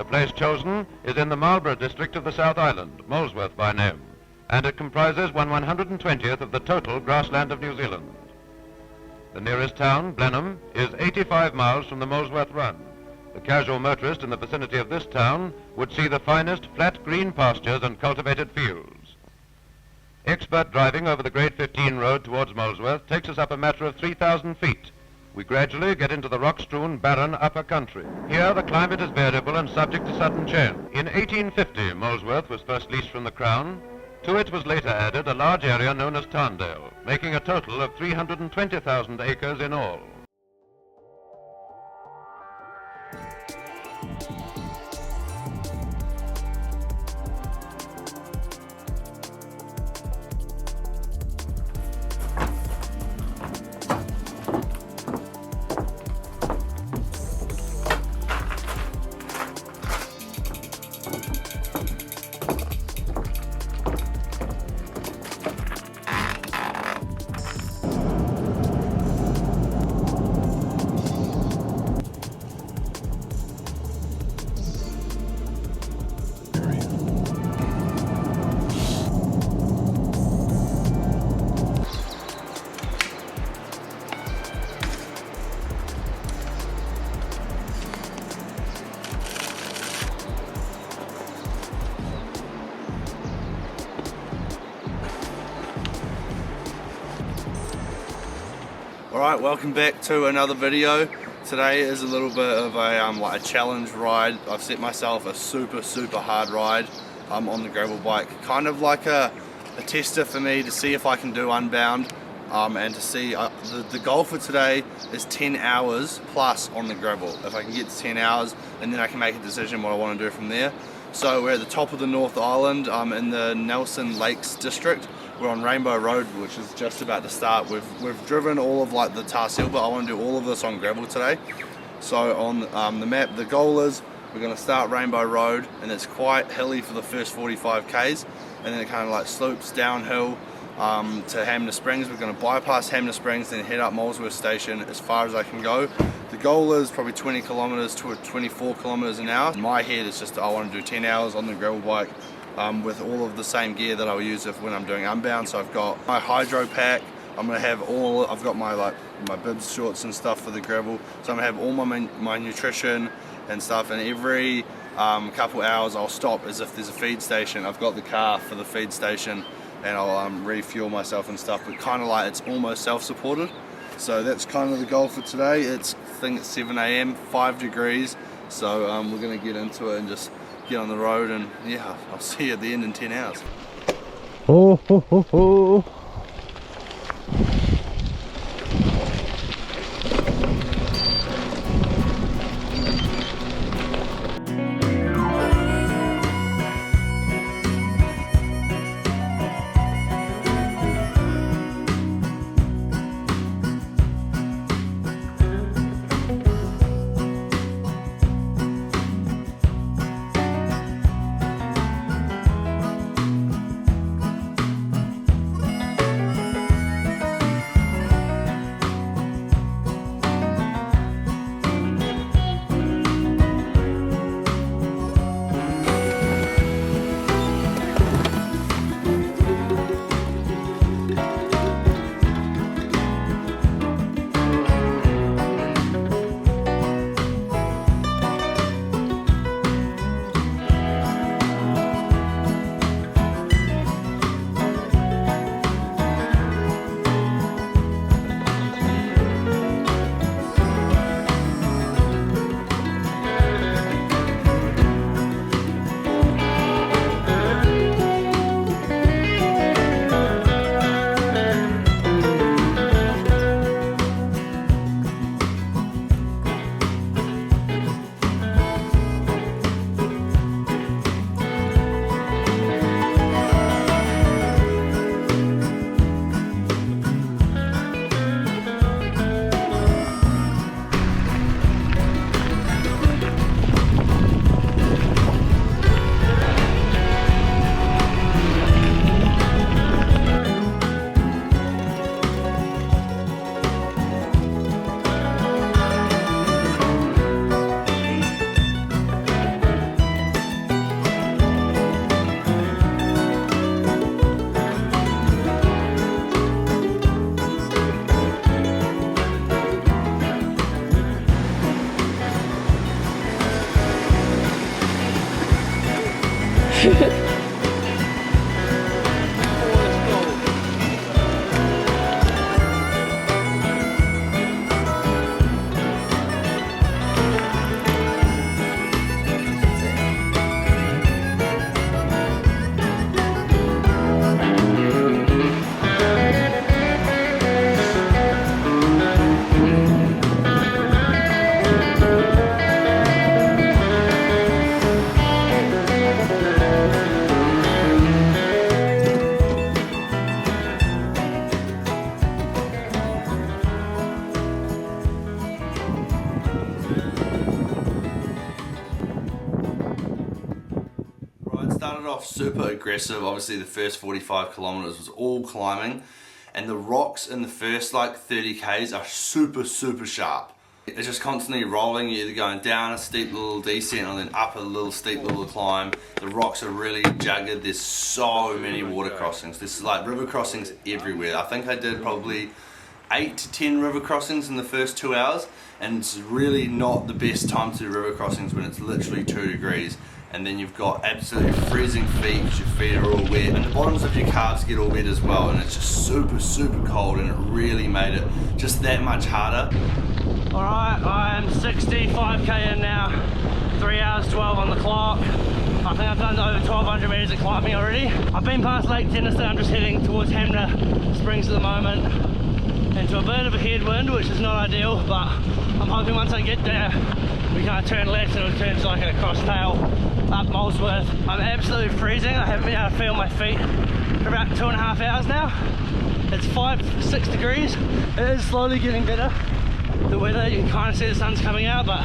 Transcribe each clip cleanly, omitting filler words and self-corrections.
The place chosen is in the Marlborough district of the South Island, Molesworth by name, and it comprises 1/120th of the total grassland of New Zealand. The nearest town, Blenheim, is 85 miles from the Molesworth Run. The casual motorist in the vicinity of this town would see the finest flat green pastures and cultivated fields. Expert driving over the Grade 15 road towards Molesworth takes us up a matter of 3,000 feet. We gradually get into the rock-strewn, barren upper country. Here the climate is variable and subject to sudden change. In 1850, Molesworth was first leased from the Crown. To it was later added a large area known as Tarndale, making a total of 320,000 acres in all. Alright, welcome back to another video. Today is a little bit of a challenge ride. I've set myself a super hard ride on the gravel bike. Kind of like a tester for me to see if I can do Unbound and to see, the goal for today is 10 hours plus on the gravel. If I can get to 10 hours, and then I can make a decision what I want to do from there. So we're at the top of the North Island in the Nelson Lakes district. We're on Rainbow Road, which is just about to start. We've driven all of like the tar seal, but I want to do all of this on gravel today. So on the map, the goal is we're going to start Rainbow Road, and it's quite hilly for the first 45 k's, and then it kind of like slopes downhill to Hamner Springs. We're going to bypass Hamner Springs, then head up Molesworth Station as far as I can go. The goal is probably 20 kilometers to 24 kilometers an hour. In my head, it's just I want to do 10 hours on the gravel bike. With all of the same gear that I'll use when I'm doing Unbound. So I've got my hydro pack. I'm gonna have I've got my bibs, shorts and stuff for the gravel. So I'm gonna have all my nutrition and stuff. And every couple hours I'll stop as if there's a feed station. I've got the car for the feed station, and I'll refuel myself and stuff. But kind of like it's almost self-supported. So that's kind of the goal for today. I think it's 7 AM, 5 degrees. So we're gonna get into it and just get on the road, and yeah, I'll see you at the end in 10 hours. Oh, ho, ho, ho. Started off super aggressive. Obviously the first 45 kilometers was all climbing, and the rocks in the first like 30 k's are super sharp. It's just constantly rolling. You're either going down a steep little descent or then up a little steep little climb. The rocks are really jagged. There's so many water crossings. There's like river crossings everywhere. I think I did probably 8 to 10 river crossings in the first 2 hours, and it's really not the best time to do river crossings when it's literally 2 degrees. And then you've got absolutely freezing feet because your feet are all wet, and the bottoms of your calves get all wet as well, and it's just super cold, and it really made it just that much harder. Alright, I'm 65k in now, 3 hours 12 on the clock. I think I've done over 1200 metres of climbing already. I've been past Lake Tennyson. I'm just heading towards Hamner Springs at the moment, into a bit of a headwind, which is not ideal, but I'm hoping once I get there we can't turn left and it'll turn to like a cross tail up Molesworth. I'm absolutely freezing. I haven't been able to feel my feet for about 2.5 hours now. It's 5-6 degrees. It is slowly getting better. The weather, you can kind of see the sun's coming out, but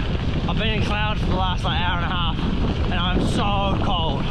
I've been in cloud for the last like hour and a half and I'm so cold.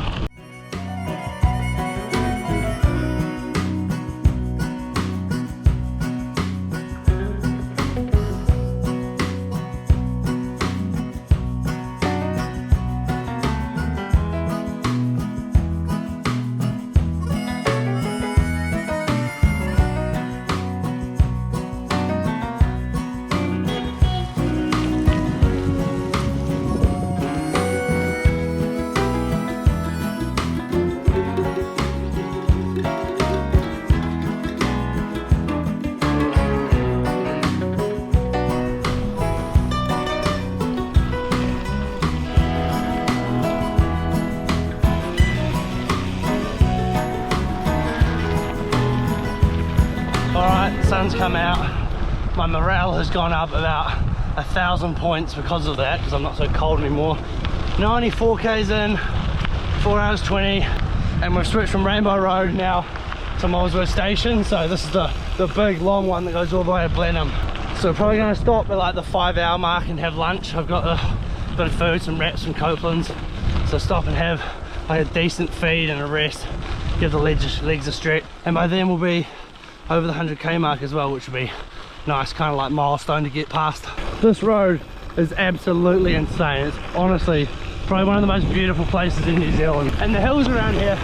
Sun's come out. My morale has gone up about 1,000 points because of that, because I'm not so cold anymore. 94 k's in, 4 hours 20, and we've switched from Rainbow Road now to Molesworth Station. So this is the big long one that goes all the way to Blenheim. So we're probably going to stop at like the 5 hour mark and have lunch. I've got a bit of food, some wraps from Couplands, so stop and have like a decent feed and a rest, give the legs a stretch, and by then we'll be over the 100k mark as well, which would be nice, kind of like milestone to get past. This road is absolutely insane. It's honestly probably one of the most beautiful places in New Zealand, and the hills around here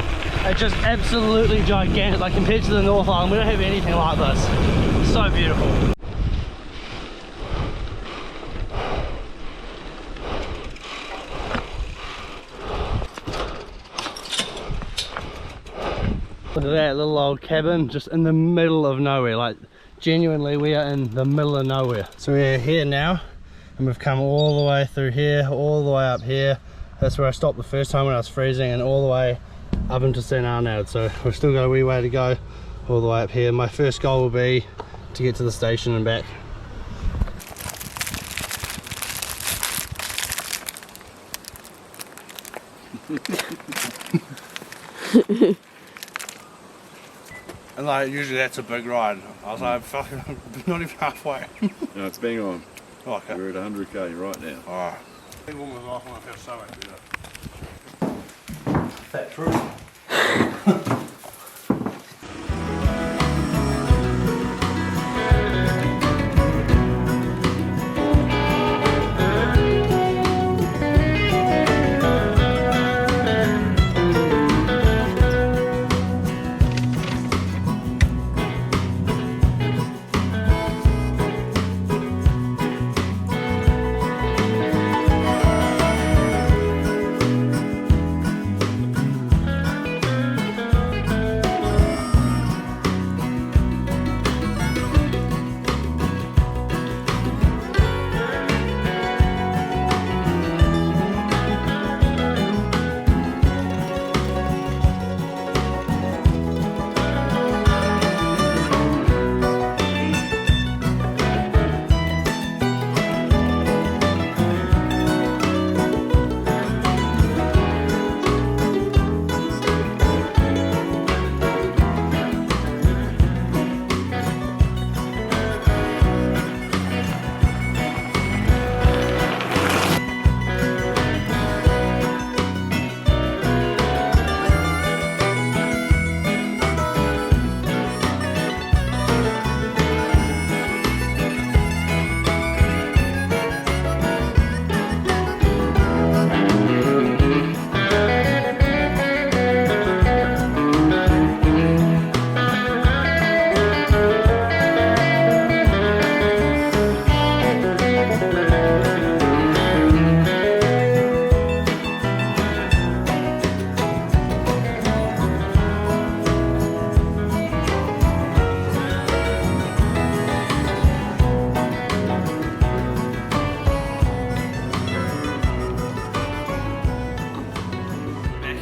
are just absolutely gigantic. Like compared to the North Island, we don't have anything like this. It's so beautiful. Look at that little old cabin just in the middle of nowhere. Like genuinely, we are in the middle of nowhere. So we're here now and we've come all the way through here, all the way up here. That's where I stopped the first time when I was freezing, and all the way up into St Arnaud. So we've still got a wee way to go all the way up here. My first goal will be to get to the station and back. And like usually that's a big ride. I was like, fucking not even halfway. No, it's bang on. Oh, okay. We're at 100k right now. Alright. I think one was off when I felt so much better. That true?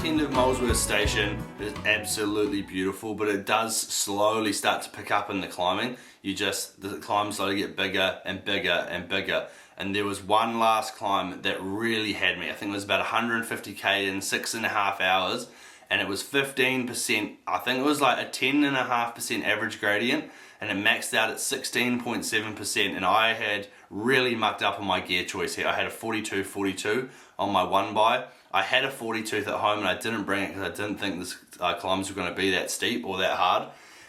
back end of Molesworth station is absolutely beautiful, but it does slowly start to pick up in the climbing. The climbs slowly get bigger and bigger and bigger. And there was one last climb that really had me. I think it was about 150k in 6.5 hours, and it was 15%, I think it was like a 10.5% average gradient, and it maxed out at 16.7%, and I had really mucked up on my gear choice here. I had a 42 on my one by. I had a 40 at home and I didn't bring it because I didn't think this climbs were going to be that steep or that hard,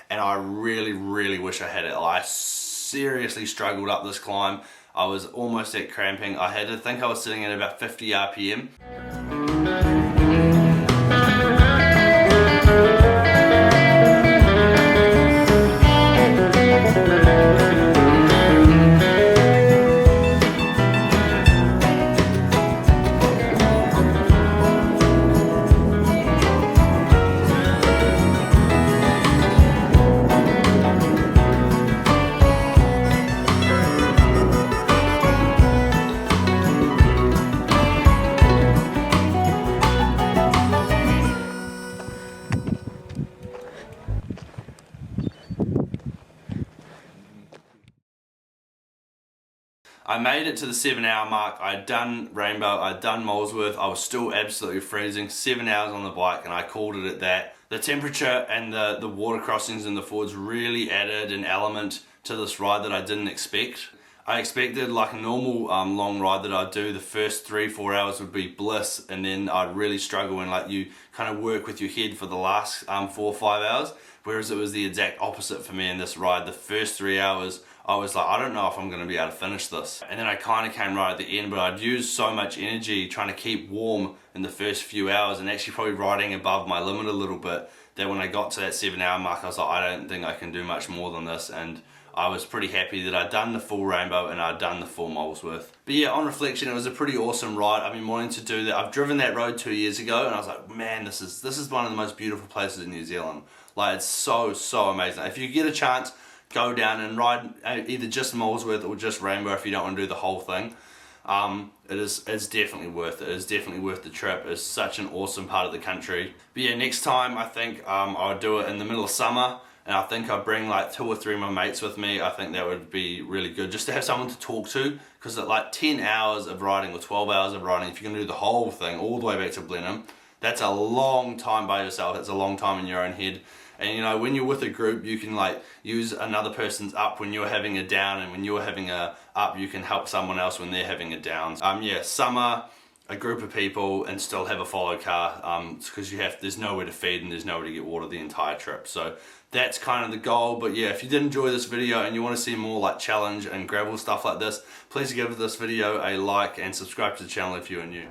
and I really wish I had it. I seriously struggled up this climb. I was almost at cramping. I think I was sitting at about 50 RPM. I made it to the 7-hour mark. I'd done Rainbow, I'd done Molesworth. I was still absolutely freezing. 7 hours on the bike, and I called it at that. The temperature and the water crossings and the fords really added an element to this ride that I didn't expect. I expected, like a normal long ride that I'd do, the first 3-4 hours would be bliss, and then I'd really struggle and like you kind of work with your head for the last 4 or 5 hours. Whereas it was the exact opposite for me in this ride. The first 3 hours, I was like, I don't know if I'm going to be able to finish this. And then I kind of came right at the end, but I'd used so much energy trying to keep warm in the first few hours and actually probably riding above my limit a little bit, that when I got to that 7-hour mark, I was like, I don't think I can do much more than this. And I was pretty happy that I'd done the full Rainbow and I'd done the full Molesworth. But yeah, on reflection, it was a pretty awesome ride. I've been wanting to do that. I've driven that road 2 years ago, and I was like, man, this is one of the most beautiful places in New Zealand. Like, it's so amazing. If you get a chance, go down and ride either just Molesworth or just Rainbow if you don't want to do the whole thing. It's definitely worth it. It's definitely worth the trip. It's such an awesome part of the country. But yeah, next time I think I'll do it in the middle of summer, and I think I'll bring like 2 or 3 of my mates with me. I think that would be really good, just to have someone to talk to, because at like 10 hours of riding or 12 hours of riding, if you're going to do the whole thing all the way back to Blenheim, that's a long time by yourself. It's a long time in your own head. And you know, when you're with a group, you can like use another person's up when you're having a down, and when you're having a up, you can help someone else when they're having a down. Yeah, summer, a group of people, and still have a follow car, because there's nowhere to feed and there's nowhere to get water the entire trip. So that's kind of the goal. But yeah, if you did enjoy this video and you want to see more like challenge and gravel stuff like this, please give this video a like and subscribe to the channel if you are new.